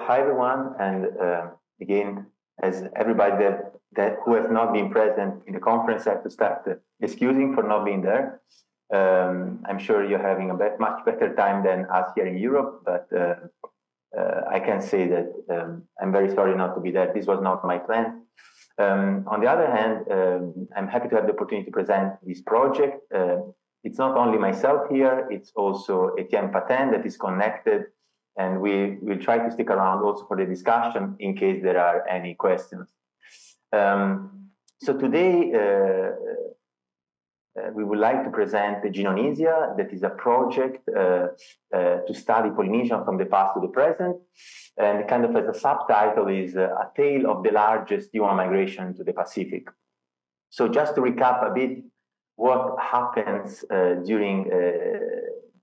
hi everyone, and again, as everybody that who has not been present in the conference, I have to start excusing for not being there. I'm sure you're having a much better time than us here in Europe, but I can say that I'm very sorry not to be there. This was not my plan. On the other hand, I'm happy to have the opportunity to present this project. It's not only myself here, it's also Etienne PATIN that is connected, and we will try to stick around also for the discussion in case there are any questions. So today, we would like to present the Genonesia, that is a project to study Polynesian from the past to the present. And kind of as a subtitle is a tale of the largest human migration to the Pacific. So just to recap a bit what happens during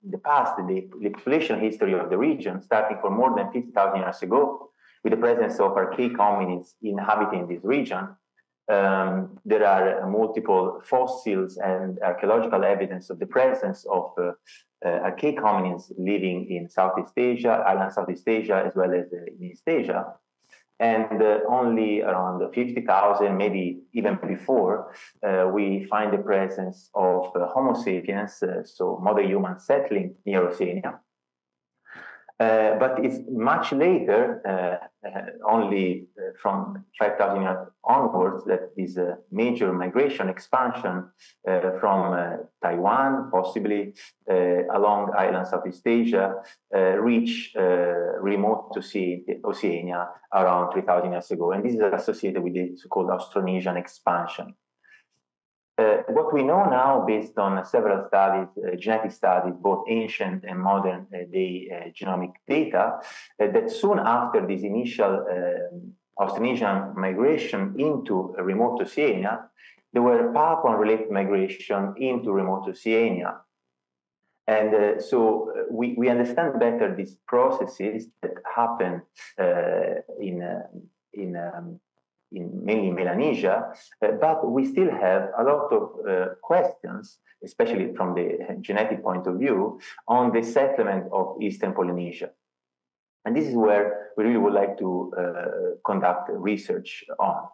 the past, the population history of the region, starting from more than 50,000 years ago, with the presence of archaic hominids inhabiting this region. There are multiple fossils and archaeological evidence of the presence of archaic hominids living in Southeast Asia, island Southeast Asia, as well as in East Asia. And only around 50,000, maybe even before, we find the presence of Homo sapiens, so modern humans settling near Oceania. But it's much later, only from 5,000 years onwards, that this major migration expansion from Taiwan, possibly along island Southeast Asia, reach remote Oceania around 3,000 years ago. And this is associated with the so-called Austronesian expansion. What we know now, based on several studies, genetic studies, both ancient and modern day genomic data, that soon after this initial Austronesian migration into remote Oceania, there were Papuan-related migration into remote Oceania. And so we understand better these processes that happen in mainly Melanesia, but we still have a lot of questions, especially from the genetic point of view, on the settlement of Eastern Polynesia. And this is where we really would like to conduct research on.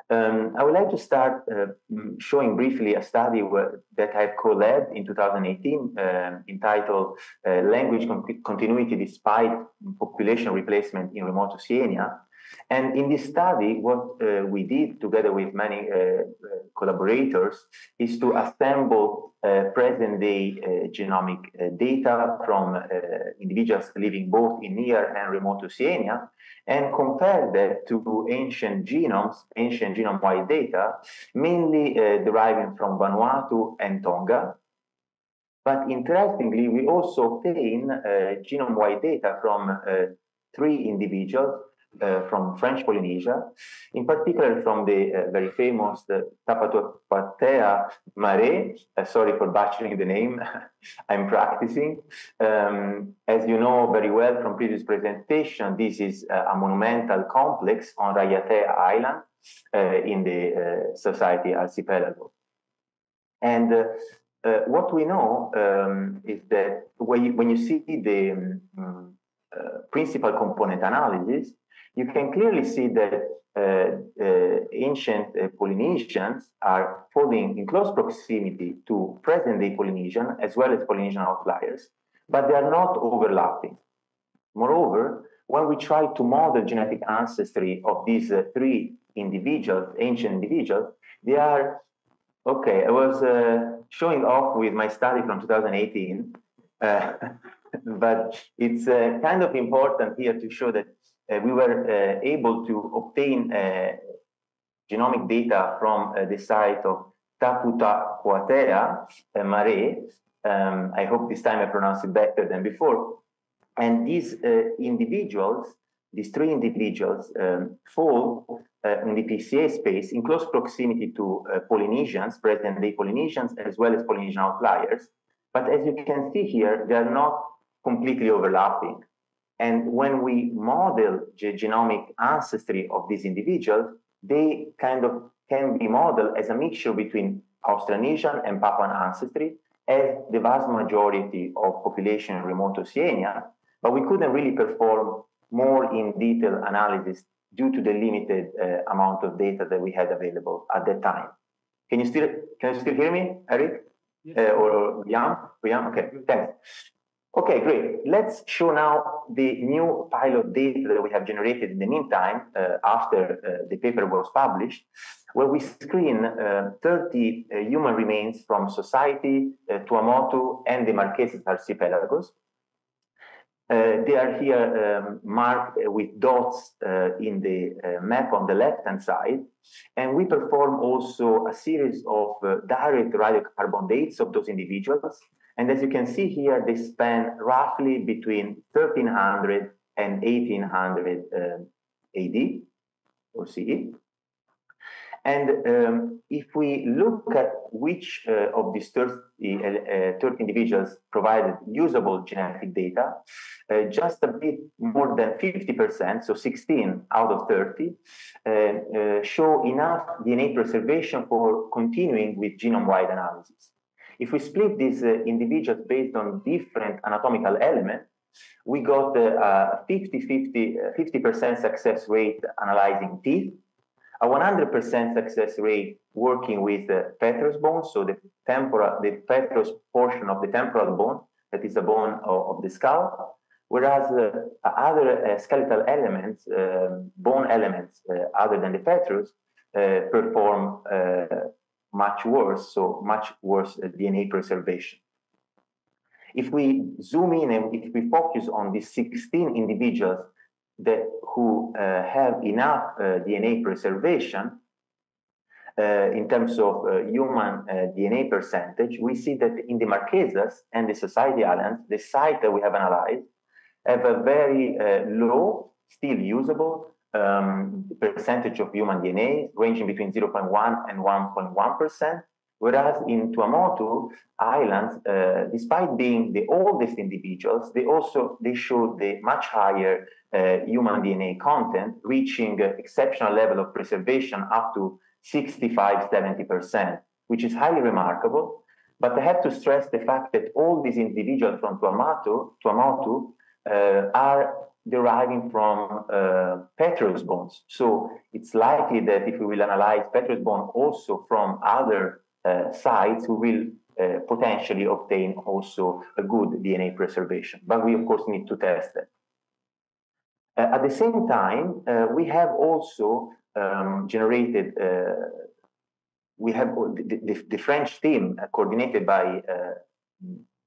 I would like to start showing briefly a study that I've co-led in 2018 entitled Language Continuity Despite Population Replacement in Remote Oceania. And in this study, what we did together with many collaborators is to assemble present-day genomic data from individuals living both in near and remote Oceania, and compare that to ancient genomes, ancient genome-wide data, mainly deriving from Vanuatu and Tonga. But interestingly, we also obtain genome-wide data from 3 individuals from French Polynesia, in particular from the very famous Tapatuatea Mare. Sorry for butchering the name, I'm practicing. As you know very well from previous presentation, this is a monumental complex on Raiatea Island in the Society Archipelago. And what we know is that when you see the principal component analysis, you can clearly see that ancient Polynesians are falling in close proximity to present-day Polynesian as well as Polynesian outliers, but they are not overlapping. Moreover, when we try to model genetic ancestry of these 3 individuals, ancient individuals, they are, okay, I was showing off with my study from 2018, but it's kind of important here to show that we were able to obtain genomic data from the site of Tapatuatea Mare. I hope this time I pronounce it better than before. And these individuals, these 3 individuals, fall in the PCA space in close proximity to Polynesians, present-day Polynesians, as well as Polynesian outliers. But as you can see here, they are not completely overlapping. And when we model the genomic ancestry of these individuals, they kind of can be modeled as a mixture between Austronesian and Papuan ancestry, as the vast majority of population in remote Oceania, but we couldn't really perform more in detail analysis due to the limited amount of data that we had available at that time. Can you still hear me, Eric? Yes. Or Jan? Okay, thanks. Okay, great. Let's show now the new pilot data that we have generated in the meantime after the paper was published, where we screen 30 human remains from Society, Tuamotu, and the Marquesas archipelagos. They are here marked with dots in the map on the left-hand side, and we perform also a series of direct radiocarbon dates of those individuals. And as you can see here, they span roughly between 1300 and 1800 AD or CE. And if we look at which of these 30 individuals provided usable genetic data, just a bit more than 50%, so 16 out of 30, show enough DNA preservation for continuing with genome-wide analysis. If we split these individuals based on different anatomical elements, we got a 50% success rate analyzing teeth, a 100% success rate working with petrous bones, so the petrous portion of the temporal bone, that is the bone of the skull, whereas other skeletal elements, bone elements other than the petrous, perform much worse, so much worse DNA preservation. If we zoom in and if we focus on these 16 individuals who have enough DNA preservation in terms of human DNA percentage, we see that in the Marquesas and the Society Islands, the site that we have analyzed have a very low, still usable percentage of human DNA, ranging between 0.1 and 1.1%, whereas in Tuamotu Islands, despite being the oldest individuals, they show the much higher human DNA content, reaching exceptional level of preservation up to 65–70%, which is highly remarkable. But I have to stress the fact that all these individuals from Tuamotu are deriving from petrous bones. So it's likely that if we will analyze petrous bone also from other sites, we will potentially obtain also a good DNA preservation. But we, of course, need to test it. At the same time, we have also generated, we have the French team coordinated by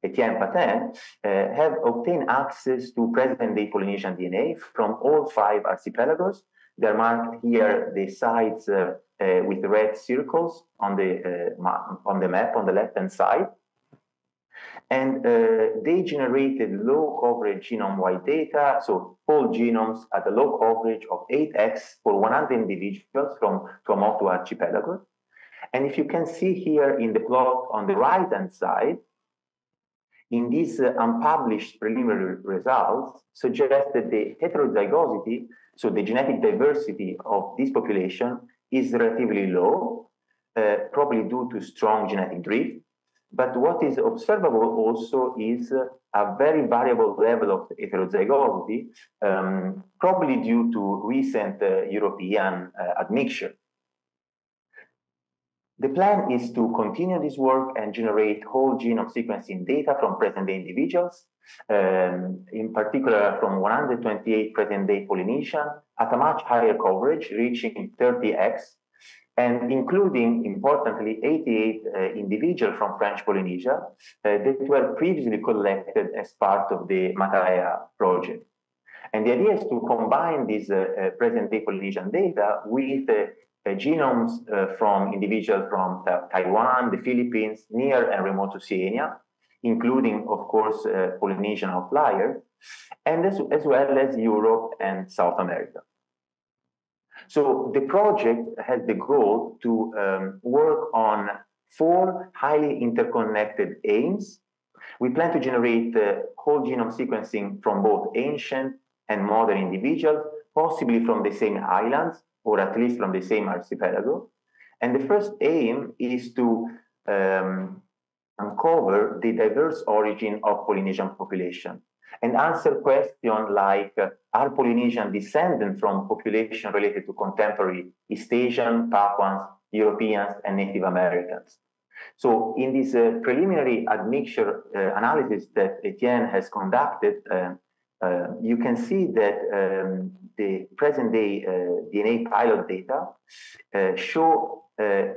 PATIN, have obtained access to present-day Polynesian DNA from all 5 archipelagos. They're marked here, the sites with red circles on the map on the left-hand side. And they generated low coverage genome-wide data, so whole genomes at a low coverage of 8x for 100 individuals from Tuamotu archipelago. And if you can see here in the plot on the right-hand side, in these unpublished preliminary results suggest that the heterozygosity, so the genetic diversity of this population, is relatively low, probably due to strong genetic drift. But what is observable also is a very variable level of heterozygosity, probably due to recent European admixture. The plan is to continue this work and generate whole genome sequencing data from present-day individuals, in particular from 128 present-day Polynesian at a much higher coverage, reaching 30x, and including, importantly, 88 individuals from French Polynesia that were previously collected as part of the Matarea project. And the idea is to combine this present-day Polynesian data with genomes from individuals from Taiwan, the Philippines, near and remote Oceania, including, of course, Polynesian outliers, and as well as Europe and South America. So the project has the goal to work on 4 highly interconnected aims. We plan to generate whole genome sequencing from both ancient and modern individuals, possibly from the same islands, or at least from the same archipelago. And the first aim is to uncover the diverse origin of Polynesian population. and answer questions like, are Polynesian descendant from population related to contemporary East Asian, Papuans, Europeans, and Native Americans? So in this preliminary admixture analysis that Etienne has conducted, you can see that the present-day DNA pilot data show a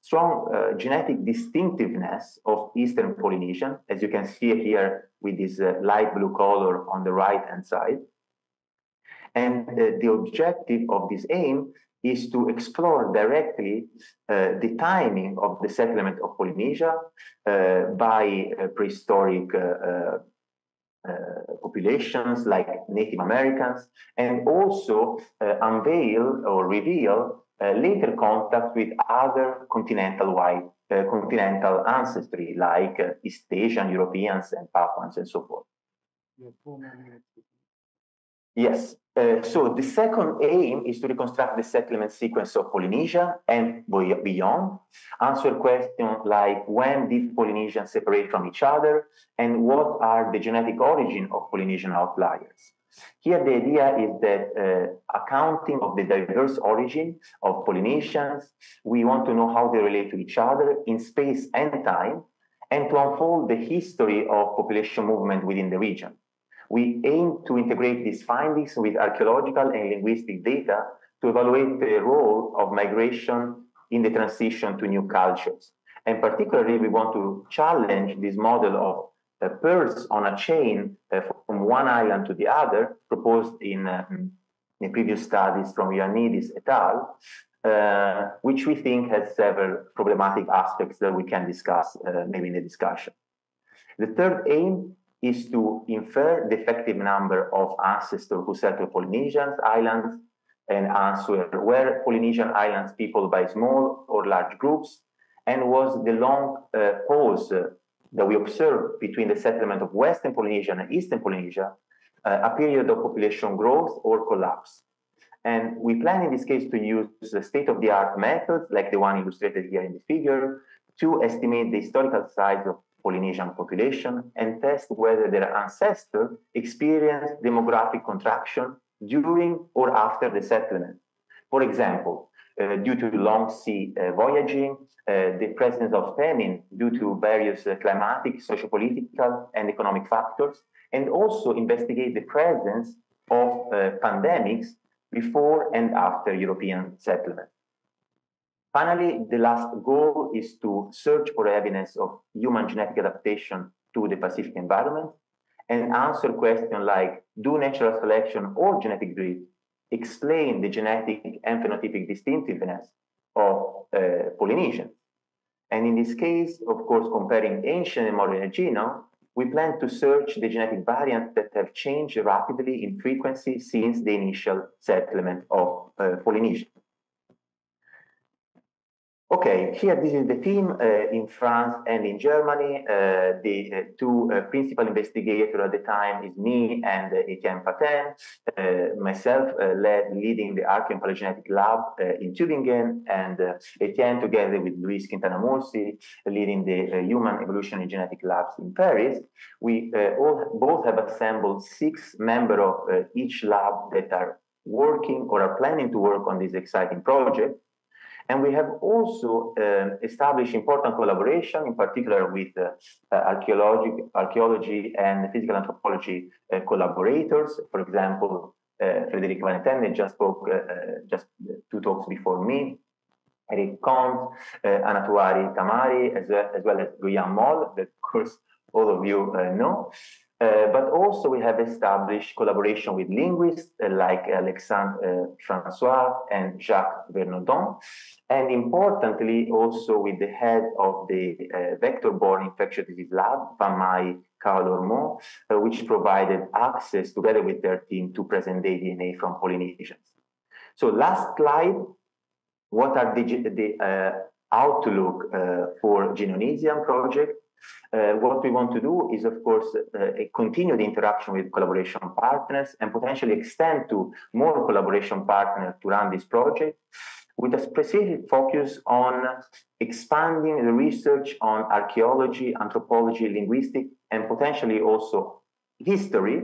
strong genetic distinctiveness of Eastern Polynesian, as you can see here with this light blue color on the right-hand side. And the objective of this aim is to explore directly the timing of the settlement of Polynesia by prehistoric populations like Native Americans, and also unveil or reveal later contact with other continental ancestry like East Asian, Europeans, and Papuans, and so forth. Yes. So the second aim is to reconstruct the settlement sequence of Polynesia and beyond, answer questions like when did Polynesians separate from each other and what are the genetic origin of Polynesian outliers. Here the idea is that accounting of the diverse origin of Polynesians, we want to know how they relate to each other in space and time, and to unfold the history of population movement within the region. We aim to integrate these findings with archaeological and linguistic data to evaluate the role of migration in the transition to new cultures. And particularly, we want to challenge this model of pearls on a chain from one island to the other, proposed in previous studies from Ioannidis et al., which we think has several problematic aspects that we can discuss maybe in the discussion. The third aim is to infer the effective number of ancestors who settled Polynesian islands and answer were Polynesian islands peopled by small or large groups, and was the long pause that we observed between the settlement of Western Polynesia and Eastern Polynesia a period of population growth or collapse. And we plan in this case to use state-of-the-art methods like the one illustrated here in the figure to estimate the historical size of Polynesian population and test whether their ancestors experienced demographic contraction during or after the settlement. For example, due to long sea voyaging, the presence of famine due to various climatic, sociopolitical, and economic factors, and also investigate the presence of pandemics before and after European settlement. Finally, the last goal is to search for evidence of human genetic adaptation to the Pacific environment and answer questions like, do natural selection or genetic breed explain the genetic and phenotypic distinctiveness of Polynesians? And in this case, of course, comparing ancient and modern genome, we plan to search the genetic variants that have changed rapidly in frequency since the initial settlement of Polynesia. Okay, here this is the team in France and in Germany. The two principal investigators at the time is me and Etienne PATIN, myself leading the Archaeo and Phylogenetic Lab in Tübingen, and Etienne together with Luis Quintana Murci leading the Human Evolutionary Genetic Labs in Paris. We both have assembled 6 members of each lab that are working or are planning to work on this exciting project. And we have also established important collaboration, in particular with archaeology and physical anthropology collaborators. For example, Frédéric Valentine just spoke just 2 talks before me, Eric Comte, Anatuari Tamari, as well as Guillaume Moll, that of course all of you know. But also we have established collaboration with linguists like Alexandre François and Jacques Vernodon, and importantly also with the head of the vector-borne infectious disease lab, Van Mai Kaolormo, which provided access together with their team to present-day DNA from Polynesians. So last slide, what are the outlook for Genonesian project? What we want to do is, of course, continue the interaction with collaboration partners and potentially extend to more collaboration partners to run this project, with a specific focus on expanding the research on archaeology, anthropology, linguistics, and potentially also history,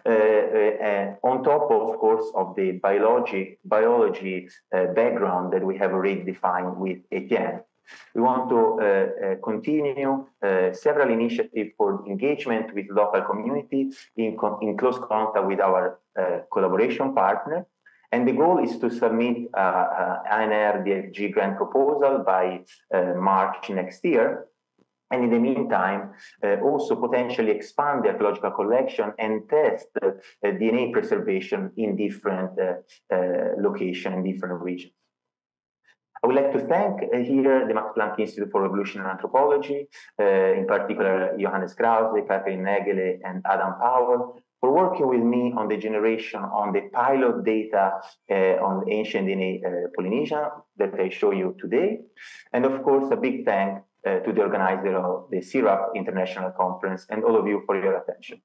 on top, of course, of the biology background that we have already defined with Etienne. We want to continue several initiatives for engagement with local community in close contact with our collaboration partner. And the goal is to submit ANR DFG grant proposal by March next year. And in the meantime, also potentially expand the archaeological collection and test DNA preservation in different locations in different regions. I would like to thank here the Max Planck Institute for Evolutionary Anthropology, in particular Johannes Krause, Catherine Nägele, and Adam Powell, for working with me on the generation on the pilot data on ancient DNA Polynesian that I show you today. And of course, a big thank to the organizer of the CIRAP International Conference and all of you for your attention.